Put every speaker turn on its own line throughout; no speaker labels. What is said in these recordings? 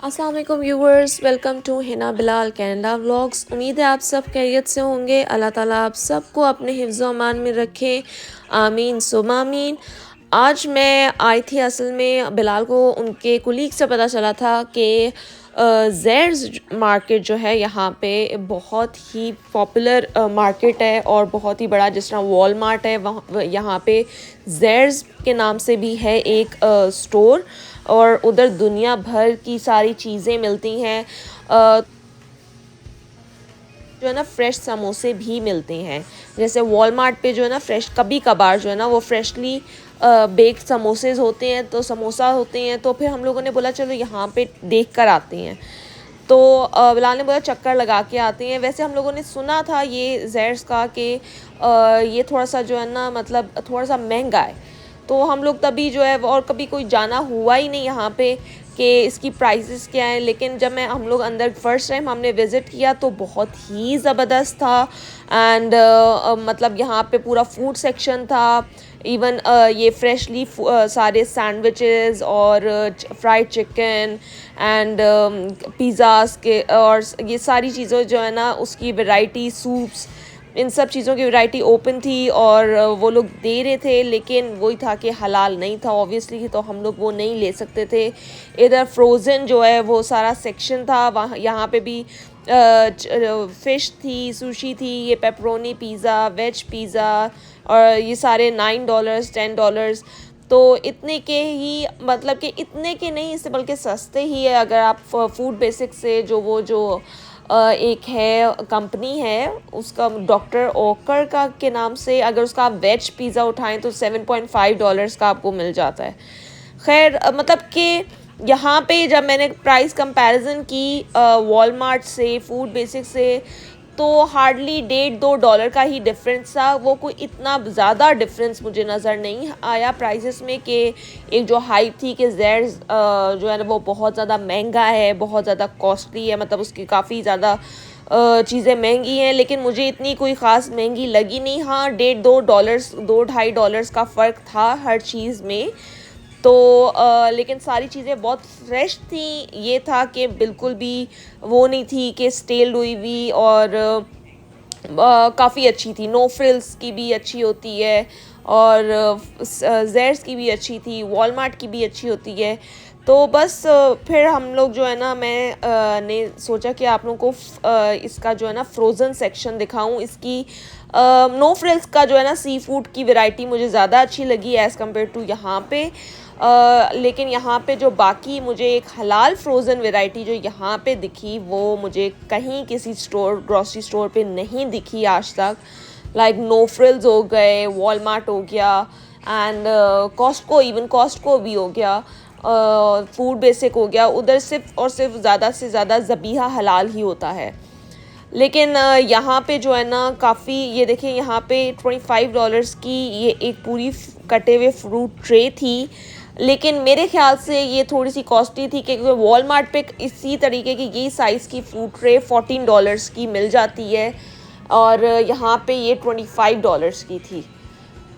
अस्सलाम वालेकुम viewers, welcome to Hina Bilal Canada vlogs. उम्मीद है आप सब खैरियत से होंगे। अल्लाह ताला आप सबको अपने हिफ्ज़ व अमान में रखे, आमीन सुम आमीन। आज मैं आई थी, असल में बिलाल को उनके कुलीग से पता चला था कि ज़ेर्स मार्केट जो है यहाँ पे बहुत ही पॉपुलर मार्केट है और बहुत ही बड़ा, जिस तरह वॉलमार्ट है वहाँ यहाँ पे ज़ेर्स के नाम से भी है एक स्टोर, और उधर दुनिया भर की सारी चीज़ें मिलती हैं। जो है ना फ्रेश समोसे भी मिलते हैं। जैसे वॉलमार्ट पे जो है ना फ्रेश, कभी कभार जो है ना वो फ्रेशली बेक्ड समोसेज होते हैं, तो समोसा होते हैं। तो फिर हम लोगों ने बोला चलो यहाँ पे देख कर आते हैं। तो बिलाल ने बोला चक्कर लगा के आते हैं। वैसे हम लोगों ने सुना था ये ज़ेर्स का कि ये थोड़ा सा जो है ना, मतलब थोड़ा सा महंगा है। तो हम लोग तभी जो है और कभी कोई जाना हुआ ही नहीं यहाँ पे कि इसकी प्राइसेस क्या हैं। लेकिन जब हम लोग अंदर फर्स्ट टाइम हमने विज़िट किया तो बहुत ही ज़बरदस्त था। एंड मतलब यहाँ पे पूरा फूड सेक्शन था। इवन ये फ्रेशली सारे सैंडविचेस और फ्राइड चिकन एंड पिज़्ज़ास के, और ये सारी चीज़ें जो है ना उसकी वैरायटी, सूप्स, इन सब चीज़ों की वैरायटी ओपन थी। और वो लोग दे रहे थे, लेकिन वही था कि हलाल नहीं था ऑब्वियसली, तो हम लोग वो नहीं ले सकते थे। इधर फ्रोज़न जो है वो सारा सेक्शन था, वहाँ यहाँ पे भी फ़िश थी, सुशी थी, ये पेपरोनी पिज़्ज़ा, वेज पिज़्ज़ा, और ये सारे $9 $10। तो इतने के ही, मतलब कि इतने के नहीं, इससे बल्कि सस्ते ही है। अगर आप फूड बेसिक से जो एक है कंपनी है, उसका डॉक्टर ओकर का के नाम से, अगर उसका आप वेज पिज़्ज़ा उठाएं तो $7.5 का आपको मिल जाता है। खैर मतलब कि यहाँ पे जब मैंने प्राइस कंपैरिजन की वॉलमार्ट से, फूड बेसिक से, तो हार्डली $1.5-2 का ही डिफरेंस था। वो कोई इतना ज़्यादा डिफरेंस मुझे नज़र नहीं आया प्राइसेस में कि एक जो हाइप थी कि ज़ेर्स जो है ना वो बहुत ज़्यादा महंगा है, बहुत ज़्यादा कॉस्टली है, मतलब उसकी काफ़ी ज़्यादा चीज़ें महंगी हैं। लेकिन मुझे इतनी कोई ख़ास महंगी लगी नहीं। हाँ, $1.5 $2-2.5 का फ़र्क था हर चीज़ में। तो लेकिन सारी चीज़ें बहुत फ्रेश थी। ये था कि बिल्कुल भी वो नहीं थी कि स्टेल्ड हुई हुई, और काफ़ी अच्छी थी। नो फ्रिल्स की भी अच्छी होती है, और ज़ेर्स की भी अच्छी थी, वॉलमार्ट की भी अच्छी होती है। तो बस फिर हम लोग जो है ना, मैं ने सोचा कि आप लोगों को इसका जो है ना फ्रोज़न सेक्शन दिखाऊं। इसकी नो फ्रिल्स का जो है ना सी फूड की वैरायटी मुझे ज़्यादा अच्छी लगी एज़ कम्पेयर टू यहाँ पे। लेकिन यहाँ पे जो बाकी मुझे एक हलाल फ्रोज़न वैरायटी जो यहाँ पे दिखी, वो मुझे कहीं किसी स्टोर, ग्रॉसरी स्टोर पे नहीं दिखी आज तक। लाइक नो फ्रिल्स हो गए, वॉलमार्ट हो गया, एंड कॉस्टको, इवन कॉस्टको भी हो गया, फूड बेसिक हो गया। उधर सिर्फ और सिर्फ ज़्यादा से ज़्यादा ज़बीहा हलाल ही होता है। लेकिन यहाँ पे जो है ना काफ़ी, ये देखिए यहाँ पे $25 की ये एक पूरी कटे हुए फ्रूट ट्रे थी। लेकिन मेरे ख्याल से ये थोड़ी सी कॉस्टली थी, क्योंकि वॉलमार्ट पे इसी तरीके की यही साइज़ की फ्रूट ट्रे $14 की मिल जाती है, और यहाँ पे ये $25 की थी।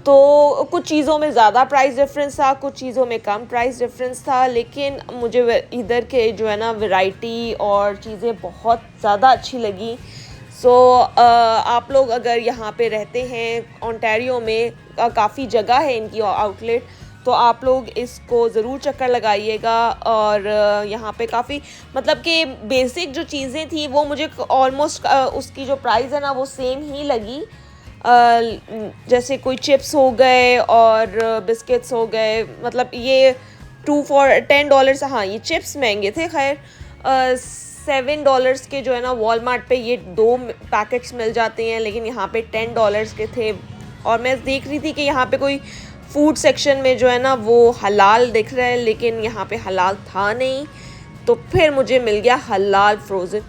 तो कुछ चीज़ों में ज़्यादा प्राइस डिफरेंस था, कुछ चीज़ों में कम प्राइस डिफरेंस था। लेकिन मुझे इधर के जो है ना वैरायटी और चीज़ें बहुत ज़्यादा अच्छी लगी। सो आप लोग अगर यहाँ पे रहते हैं ओंटारियो में, काफ़ी जगह है इनकी आउटलेट, तो आप लोग इसको ज़रूर चक्कर लगाइएगा। और यहाँ पे काफ़ी, मतलब कि बेसिक जो चीज़ें थी वो मुझे ऑलमोस्ट उसकी जो प्राइस है ना वो सेम ही लगी। जैसे कोई चिप्स हो गए और बिस्किट्स हो गए, मतलब ये 2 for $10। हाँ, ये चिप्स महंगे थे। खैर $7 के जो है ना वॉलमार्ट पे ये 2 पैकेट्स मिल जाते हैं, लेकिन यहाँ पे $10 के थे। और मैं देख रही थी कि यहाँ पे कोई फूड सेक्शन में जो है ना वो हलाल दिख रहा है, लेकिन यहाँ पे हलाल था नहीं। तो फिर मुझे मिल गया हलाल फ्रोज़न।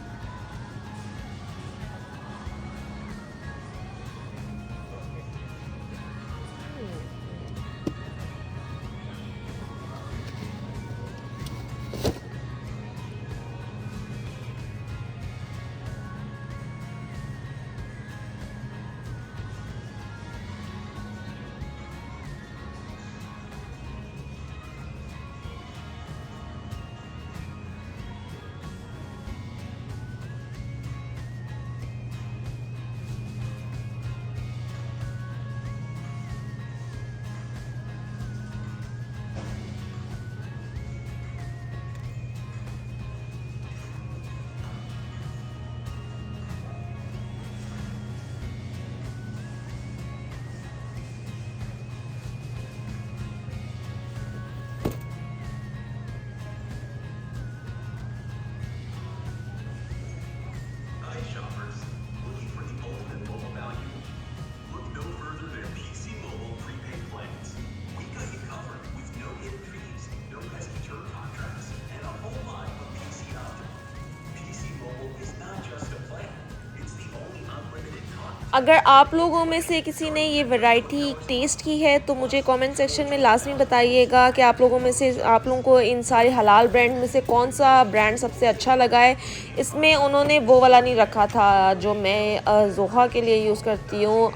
अगर आप लोगों में से किसी ने ये वैरायटी टेस्ट की है तो मुझे कमेंट सेक्शन में लाज़मी बताइएगा कि आप लोगों में से आप लोगों को इन सारे हलाल ब्रांड में से कौन सा ब्रांड सबसे अच्छा लगा है। इसमें उन्होंने वो वाला नहीं रखा था जो मैं ज़ोहा के लिए यूज़ करती हूँ,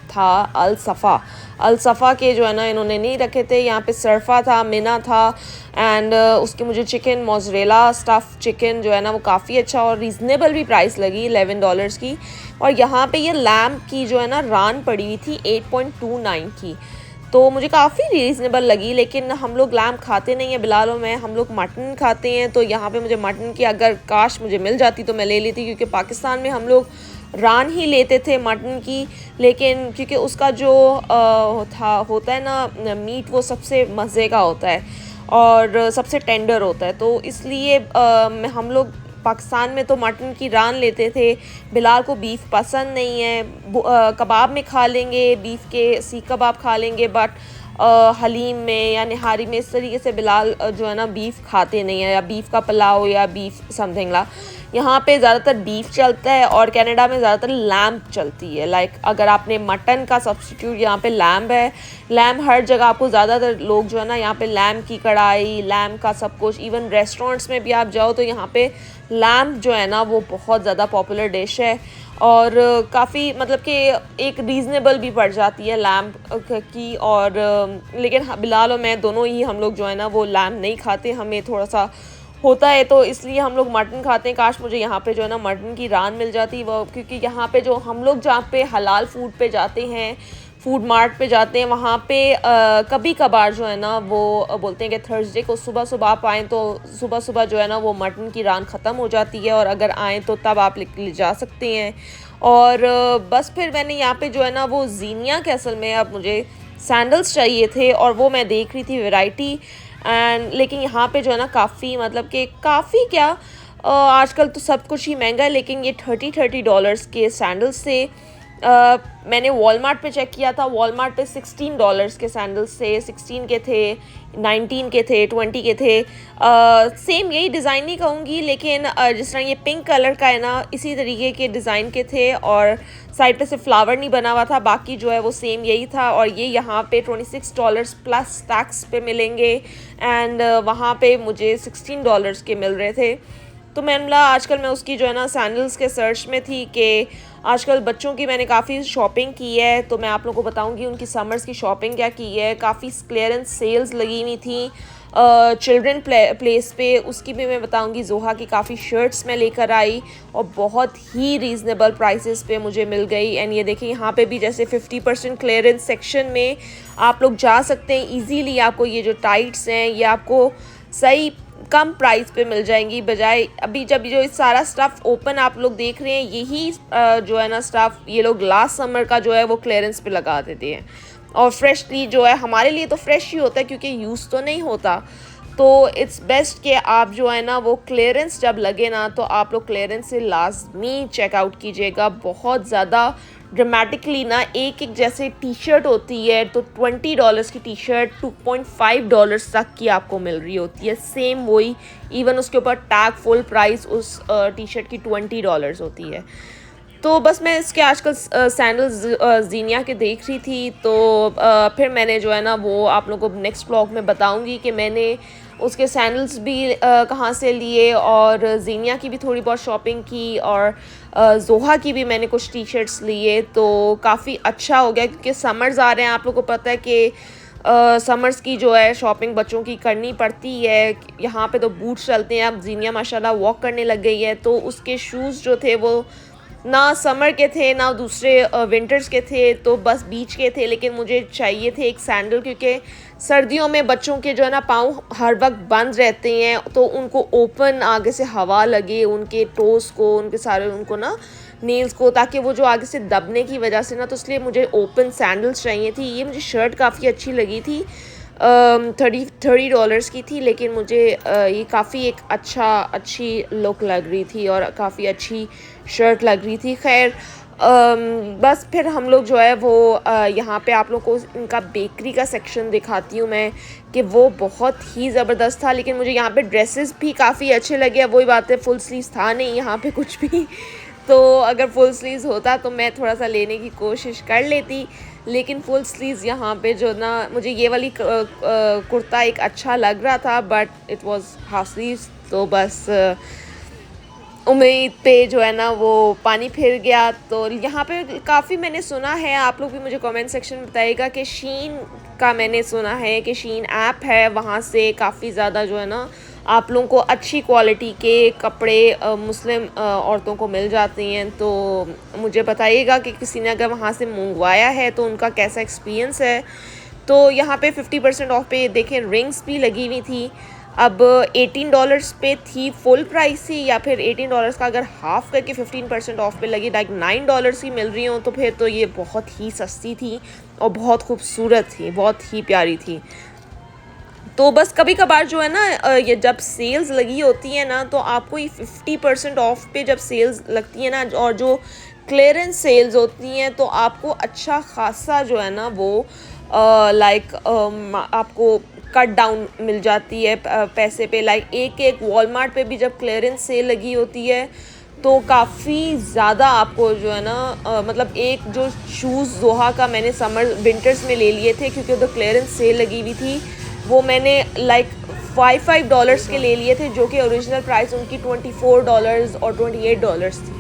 था अल सफ़ा के जो है ना इन्होंने नहीं रखे थे। यहाँ पे सरफ़ा था, मिना था एंड उसकी मुझे चिकन मोज़रेला स्टफ़ चिकन जो है ना वो काफ़ी अच्छा और रीज़नेबल भी प्राइस लगी, $11 की। और यहाँ पे ये लैम्ब की जो है ना रान पड़ी हुई थी 8.29 की, तो मुझे काफ़ी रीज़नेबल लगी। लेकिन हम लोग लैम्ब खाते नहीं हैं बिलाल और मैं, हम लोग मटन खाते हैं। तो यहाँ पे मुझे मटन की अगर काश मुझे मिल जाती तो मैं ले लेती, क्योंकि पाकिस्तान में हम लोग रान ही लेते थे मटन की। लेकिन क्योंकि उसका जो होता है ना मीट, वो सबसे मज़े का होता है और सबसे टेंडर होता है, तो इसलिए हम लोग पाकिस्तान में तो मटन की रान लेते थे। बिलाल को बीफ पसंद नहीं है, कबाब में खा लेंगे, बीफ के सीख कबाब खा लेंगे, बट हलीम में या निहारी में इस तरीके से बिलाल जो है ना बीफ खाते नहीं है, या बीफ का पुलाव या बीफ समथिंग ला। यहाँ पे ज़्यादातर बीफ चलता है और कनाडा में ज़्यादातर लैम्ब चलती है। लाइक अगर आपने मटन का सब्स्टिट्यूट यहाँ पे लैम्ब है, लैम्ब हर जगह आपको ज़्यादातर लोग जो है ना यहाँ पे लैम्ब की कढ़ाई, लैम्ब का सब कुछ, इवन रेस्टोरेंट्स में भी आप जाओ तो यहाँ पे लैम्ब जो है ना वो बहुत ज़्यादा पॉपुलर डिश है और काफ़ी मतलब कि एक रीज़नेबल भी पड़ जाती है लैम्ब की। और लेकिन बिलाल और मैं दोनों ही हम लोग जो है ना वो लैम्ब नहीं खाते, हमें थोड़ा सा होता है तो इसलिए हम लोग मटन खाते हैं। काश मुझे यहाँ पे जो है ना मटन की रान मिल जाती वो, क्योंकि यहाँ पे जो हम लोग जहाँ पे हलाल फूड पे जाते हैं, फूड मार्ट पे जाते हैं, वहाँ पे कभी कभार जो है ना वो बोलते हैं कि थर्सडे को सुबह सुबह आप आएँ तो सुबह सुबह जो है ना वो मटन की रान ख़त्म हो जाती है, और अगर आएँ तो तब आप ले जा सकते हैं। और बस फिर मैंने यहाँ पे जो है ना वो ज़ीनिया के असल में अब मुझे सैंडल्स चाहिए थे और वो मैं देख रही थी वैरायटी एंड, लेकिन यहाँ पे जो है ना काफ़ी मतलब कि काफ़ी क्या आजकल तो सब कुछ ही महंगा है, लेकिन ये $30 के सैंडल्स थे। मैंने वॉलमार्ट पे चेक किया था, वॉलमार्ट पे $16 के सैंडल्स थे, 16 के थे, 19 के थे, 20 के थे। सेम यही डिज़ाइन नहीं कहूँगी, लेकिन जिस तरह ये पिंक कलर का है ना इसी तरीके के डिज़ाइन के थे और साइड पे से फ्लावर नहीं बना हुआ था, बाकी जो है वो सेम यही था। और ये यहाँ पे $26 प्लस टैक्स पे मिलेंगे एंड वहाँ पे मुझे $16 के मिल रहे थे। तो मैंने आजकल मैं उसकी जो है ना सैंडल्स के सर्च में थी कि आजकल बच्चों की मैंने काफ़ी शॉपिंग की है, तो मैं आप लोगों को बताऊंगी उनकी समर्स की शॉपिंग क्या की है। काफ़ी क्लियरेंस सेल्स लगी हुई थी चिल्ड्रन प्लेस पे, उसकी भी मैं बताऊंगी। ज़ोहा की काफ़ी शर्ट्स मैं लेकर आई और बहुत ही रीज़नेबल प्राइसेस पे मुझे मिल गई। एंड ये देखिए यहाँ पे भी जैसे 50% क्लियरेंस सेक्शन में आप लोग जा सकते हैं ईजीली। आपको ये जो टाइट्स हैं ये आपको सही कम प्राइस पे मिल जाएंगी, बजाय अभी जब जो इस सारा स्टफ़ ओपन आप लोग देख रहे हैं यही जो है ना स्टफ़ ये लोग लास्ट समर का जो है वो क्लियरेंस पे लगा देते हैं। और फ्रेशली जो है हमारे लिए तो फ्रेश ही होता है क्योंकि यूज़ तो नहीं होता, तो इट्स बेस्ट कि आप जो है ना वो क्लियरेंस जब लगे ना तो आप लोग क्लियरेंस से लाजमी चेकआउट कीजिएगा। बहुत ज़्यादा ड्रामेटिकली ना एक जैसे टी शर्ट होती है तो $20 की टी शर्ट $2.5 तक की आपको मिल रही होती है, सेम वही इवन उसके ऊपर टैग फुल प्राइस उस टी शर्ट की $20 होती है। तो बस मैं इसके आजकल सैंडल्स ज़ीनिया के देख रही थी, तो फिर मैंने जो है ना वो आप लोगों को नेक्स्ट ब्लॉग में बताऊंगी कि मैंने उसके सैंडल्स भी कहाँ से लिए और ज़ीनिया की भी थोड़ी बहुत शॉपिंग की और ज़ोहा की भी मैंने कुछ टी शर्ट्स लिए। तो काफ़ी अच्छा हो गया क्योंकि समर्स आ रहे हैं, आप लोगों को पता है कि समर्स की जो है शॉपिंग बच्चों की करनी पड़ती है। यहाँ पे तो बूट्स चलते हैं, अब ज़ीनिया माशाल्लाह वॉक करने लग गई है, तो उसके शूज़ जो थे वो ना समर के थे ना दूसरे विंटर्स के थे, तो बस बीच के थे। लेकिन मुझे चाहिए थे एक सैंडल क्योंकि सर्दियों में बच्चों के जो है ना पाँव हर वक्त बंद रहते हैं, तो उनको ओपन आगे से हवा लगे उनके टोस को, उनके सारे उनको ना नेल्स को, ताकि वो जो आगे से दबने की वजह से ना, तो इसलिए मुझे ओपन सैंडल्स चाहिए थी। ये मुझे शर्ट काफ़ी अच्छी लगी थी, $30 की थी, लेकिन मुझे ये काफ़ी एक अच्छी लुक लग रही थी और काफ़ी अच्छी शर्ट लग रही थी। खैर बस फिर हम लोग जो है वो यहाँ पे आप लोग को इनका बेकरी का सेक्शन दिखाती हूँ मैं कि वो बहुत ही ज़बरदस्त था। लेकिन मुझे यहाँ पे ड्रेसेस भी काफ़ी अच्छे लगे, वही बात है फुल स्लीव्स था नहीं यहाँ पे कुछ भी, तो अगर फुल स्लीव्स होता तो मैं थोड़ा सा लेने की कोशिश कर लेती, लेकिन फुल स्लीव्स यहाँ पे जो ना मुझे ये वाली कुर्ता एक अच्छा लग रहा था, but it was half sleeves, तो बस उम्मीद पे जो है ना वो पानी फिर गया। तो यहाँ पे काफ़ी मैंने सुना है, आप लोग भी मुझे कमेंट सेक्शन में बताइएगा कि शीन का मैंने सुना है कि शीन ऐप है, वहाँ से काफ़ी ज़्यादा जो है ना आप लोगों को अच्छी क्वालिटी के कपड़े मुस्लिम औरतों को मिल जाते हैं। तो मुझे बताइएगा कि किसी ने अगर वहाँ से मंगवाया है तो उनका कैसा एक्सपीरियंस है। तो यहाँ पे 50% ऑफ पे देखें रिंग्स भी लगी हुई थी। अब $18 पे थी फुल प्राइस थी, या फिर $18 का अगर हाफ़ करके 15% ऑफ पे लगी लाइक $9 ही मिल रही हो, तो फिर तो ये बहुत ही सस्ती थी और बहुत खूबसूरत थी, बहुत ही प्यारी थी। तो बस कभी कभार जो है ना ये जब सेल्स लगी होती है ना, तो आपको ये 50% ऑफ पे जब सेल्स लगती है ना, और जो क्लियरेंस सेल्स होती हैं, तो आपको अच्छा खासा जो है ना वो लाइक आपको कट डाउन मिल जाती है पैसे पे। लाइक एक वॉलमार्ट पे भी जब क्लियरेंस सेल लगी होती है तो काफ़ी ज़्यादा आपको जो है ना मतलब एक जो शूज़ जोहा का मैंने समर विंटर्स में ले लिए थे, क्योंकि उधर क्लियरेंस सेल लगी हुई थी, वो मैंने लाइक $5 के ले लिए थे, जो कि ओरिजिनल प्राइस उनकी $24 और $28 थी।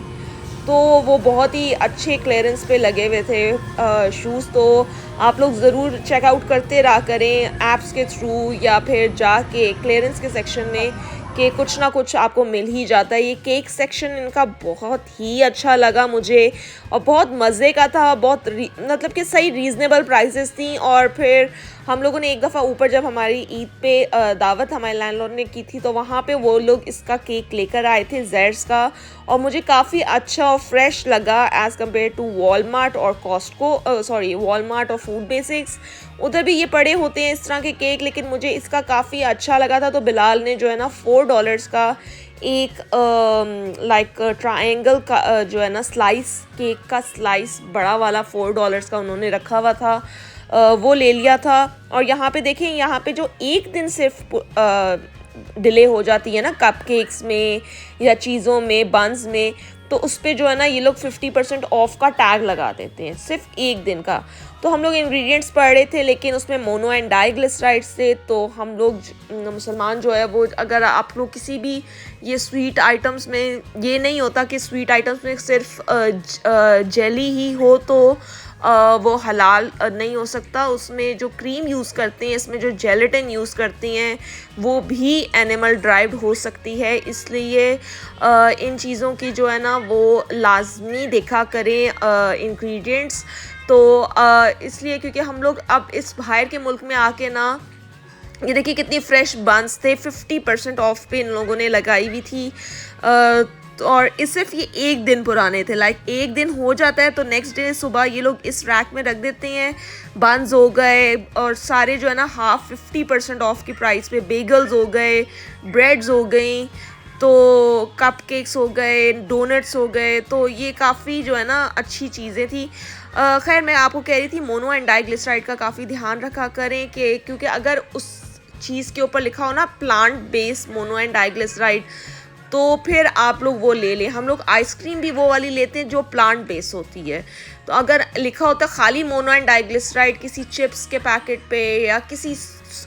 तो वो बहुत ही अच्छे क्लियरेंस पे लगे हुए थे शूज़। तो आप लोग ज़रूर चेकआउट करते रहा करें ऐप्स के थ्रू, या फिर जाके क्लियरेंस के सेक्शन में, कि कुछ ना कुछ आपको मिल ही जाता है। ये केक सेक्शन इनका बहुत ही अच्छा लगा मुझे, और बहुत मज़े का था, बहुत मतलब कि सही रीज़नेबल प्राइसेस थी। और फिर हम लोगों ने एक दफ़ा ऊपर जब हमारी ईद पे दावत हमारे लैंडलॉर्ड ने की थी, तो वहाँ पे वो लोग इसका केक लेकर आए थे ज़ेड्स का, और मुझे काफ़ी अच्छा और फ्रेश लगा एज़ कम्पेयर टू वॉलमार्ट और कॉस्टको, सॉरी वॉलमार्ट और फूड बेसिक्स। उधर भी ये पड़े होते हैं इस तरह के केक, लेकिन मुझे इसका काफ़ी अच्छा लगा था। तो बिलाल ने जो है ना $4 का एक लाइक ट्रायंगल का जो है ना स्लाइस, केक का स्लाइस बड़ा वाला $4 का उन्होंने रखा हुआ था, वो ले लिया था। और यहाँ पे देखें, यहाँ पे जो एक दिन सिर्फ डिले हो जाती है ना कपकेक्स में या चीज़ों में, बंस में, तो उस पर जो है ना ये लोग 50% ऑफ का टैग लगा देते हैं सिर्फ एक दिन का। तो हम लोग इंग्रेडिएंट्स पढ़ रहे थे, लेकिन उसमें मोनो एंड डाइग्लिसराइड्स थे। तो हम लोग मुसलमान जो है वो, अगर आप लोग किसी भी ये स्वीट आइटम्स में, ये नहीं होता कि स्वीट आइटम्स में सिर्फ जेली ही हो तो वो हलाल नहीं हो सकता। उसमें जो क्रीम यूज़ करते हैं, इसमें जो जेलेटिन यूज़ करती हैं, वो भी एनिमल ड्राइव्ड हो सकती है। इसलिए इन चीज़ों की जो है ना वो लाजमी देखा करें इंग्रेडिएंट्स। तो इसलिए क्योंकि हम लोग अब इस बाहर के मुल्क में आके ना, ये देखिए कितनी फ्रेश बंस थे, 50% ऑफ पे इन लोगों ने लगाई हुई थी। और इस सिर्फ ये एक दिन पुराने थे, लाइक एक दिन हो जाता है तो नेक्स्ट डे सुबह ये लोग इस रैक में रख देते हैं। बंस हो गए, और सारे जो है ना हाफ 50% ऑफ की प्राइस पे, बेगल्स हो गए, ब्रेड्स हो गई, तो कपकेक्स हो गए, डोनट्स हो गए। तो ये काफ़ी जो है ना अच्छी चीज़ें थी। खैर मैं आपको कह रही थी मोनो एंड डाइग्लिसराइड का काफ़ी ध्यान रखा करें, कि क्योंकि अगर उस चीज़ के ऊपर लिखा हो ना plant based mono and diglyceride, तो फिर आप लोग वो ले लें। हम लोग आइसक्रीम भी वो वाली लेते हैं जो प्लांट बेस होती है। तो अगर लिखा होता खाली मोनो एंड डाइग्लिसराइड किसी चिप्स के पैकेट पे या किसी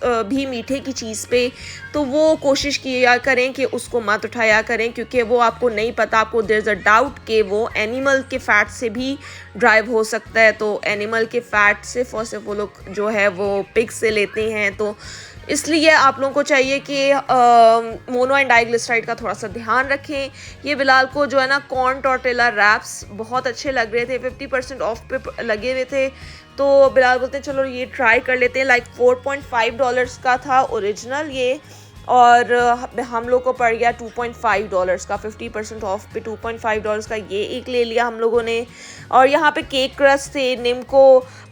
भी मीठे की चीज़ पे, तो वो कोशिश किया करें कि उसको मत उठाया करें, क्योंकि वो आपको नहीं पता, आपको देयर इज़ अ डाउट कि वो एनिमल के फ़ैट से भी ड्राइव हो सकता है। तो एनिमल के फ़ैट सिर्फ और सिर्फ वो लोग जो है वो पिग से लेते हैं। तो इसलिए आप लोगों को चाहिए कि मोनो एंड डाइग्लिसराइड का थोड़ा सा ध्यान रखें। ये बिलाल को जो है ना कॉर्न टॉर्टिला रैप्स बहुत अच्छे लग रहे थे, 50% ऑफ पे लगे हुए थे। तो बिलाल बोलते हैं चलो ये ट्राई कर लेते हैं। लाइक $4.5 का था ओरिजिनल ये, और हम लोग को पड़ गया $2.5 का, 50% ऑफ पे $2.5 का ये एक ले लिया हम लोगों ने। और यहाँ पे केक क्रस्ट थे निम्को,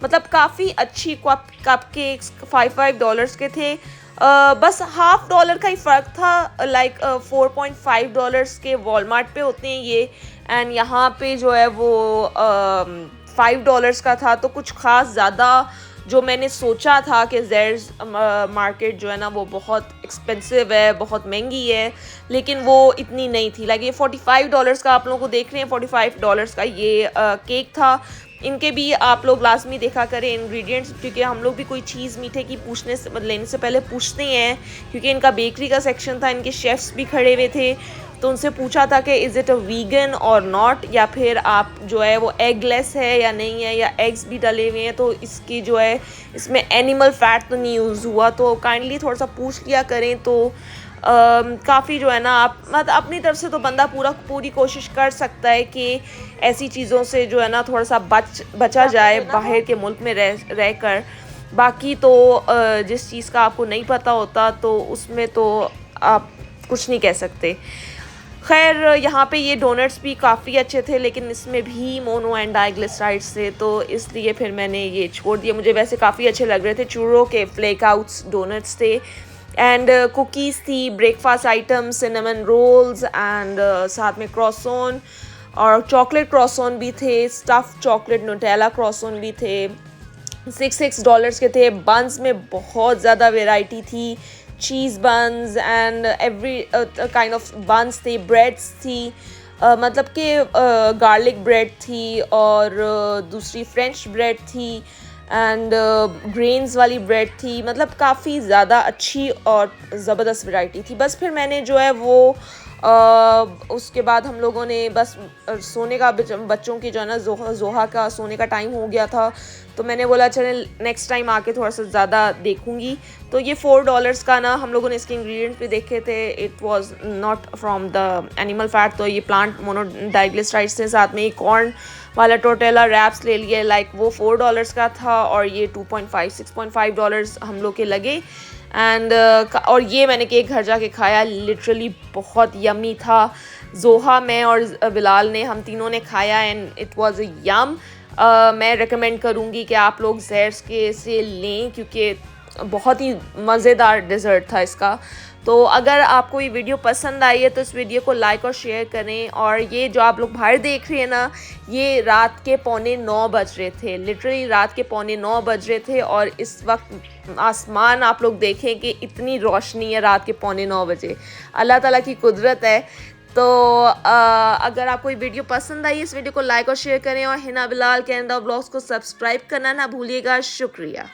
मतलब काफ़ी अच्छी कप केक्स $5 के थे। बस $1/2 का ही फ़र्क था। लाइक $4.5 के वॉलमार्ट पे होते हैं ये, एंड यहाँ पे जो है वो $5 का था। तो कुछ ख़ास ज़्यादा जो मैंने सोचा था कि ज़ेड्स मार्केट जो है ना वो बहुत एक्सपेंसिव है, बहुत महंगी है, लेकिन वो इतनी नहीं थी। लाइक ये $45 का आप लोगों को देख रहे हैं, $45 का ये केक था। इनके भी आप लोग लाजमी देखा करें इंग्रेडिएंट्स, क्योंकि हम लोग भी कोई चीज़ मीठे की लेने से पहले पूछते हैं, क्योंकि इनका बेकरी का सेक्शन था, इनके शेफ्स भी खड़े हुए थे, तो उनसे पूछा था कि इज़ इट अ वीगन और नॉट, या फिर आप जो है वो एगलेस है या नहीं है, या एग्स भी डले हुए हैं, तो इसकी जो है इसमें एनिमल फैट तो नहीं यूज़ हुआ, तो काइंडली थोड़ा सा पूछ लिया करें। तो काफ़ी जो है ना आप मतलब अपनी तरफ से तो बंदा पूरी कोशिश कर सकता है कि ऐसी चीज़ों से जो है ना थोड़ा सा बचा जाए बाहर के मुल्क में रह कर। बाकी तो जिस चीज़ का आपको नहीं पता होता तो उसमें तो आप कुछ नहीं कह सकते। खैर यहाँ पे ये डोनट्स भी काफ़ी अच्छे थे, लेकिन इसमें भी मोनो एंड डाइग्लिसराइड्स थे, तो इसलिए फिर मैंने ये छोड़ दिया। मुझे वैसे काफ़ी अच्छे लग रहे थे। चूरो के फ्लेक आउट्स डोनट्स थे, एंड कुकीज़ थी, breakfast items, cinnamon rolls, and साथ में क्रॉसॉन और चॉकलेट क्रॉसॉन भी थे, स्टफ़ चॉकलेट न्यूटेला क्रॉसॉन भी थे। $6 के थे। बंस में बहुत ज़्यादा वेराइटी थी, चीज़ बंस एंड एवरी काइंड ऑफ बंस थे, ब्रेड्स थी, मतलब कि गार्लिक ब्रेड थी, और दूसरी फ्रेंच ब्रेड थी, एंड ग्रेन्स वाली ब्रेड थी। मतलब काफ़ी ज़्यादा अच्छी और ज़बरदस्त वैरायटी थी। बस फिर मैंने जो है वो उसके बाद हम लोगों ने बस सोने का, बच्चों की जो है ना जोहा का सोने का टाइम हो गया था, तो मैंने बोला चले नेक्स्ट टाइम आके थोड़ा सा ज़्यादा देखूँगी। तो ये $4 का ना हम लोगों ने इसके इंग्रेडिएंट्स भी देखे थे, it was not from the animal fat, तो ये प्लांट मोनोडाइग्लिसराइड्स थे। साथ में एक कॉर्न वाला टोटेला रैप्स ले लिए, लाइक वो $4 का था, और ये $6.5 हम लोग के लगे। एंड और ये मैंने केक घर जाके खाया, लिटरली बहुत यमी था। जोहा, मैं और बिलाल ने, हम तीनों ने खाया एंड इट वाज अ यम। मैं रेकमेंड करूँगी कि आप लोग ज़ेड्स के से लें, क्योंकि बहुत ही मज़ेदार डिज़र्ट था इसका। तो अगर आपको ये वीडियो पसंद आई है तो इस वीडियो को लाइक और शेयर करें। और ये जो आप लोग बाहर देख रहे हैं ना, ये रात के 8:45 बज रहे थे, लिटरली रात के 8:45 बज रहे थे, और इस वक्त आसमान आप लोग देखें कि इतनी रोशनी है रात के 8:45 बजे। अल्लाह ताला की कुदरत है। तो अगर आपको ये वीडियो पसंद आई, इस वीडियो को लाइक और शेयर करें, और हिना बिलाल कैनेडा व्लॉग्स को सब्सक्राइब करना ना भूलिएगा। शुक्रिया।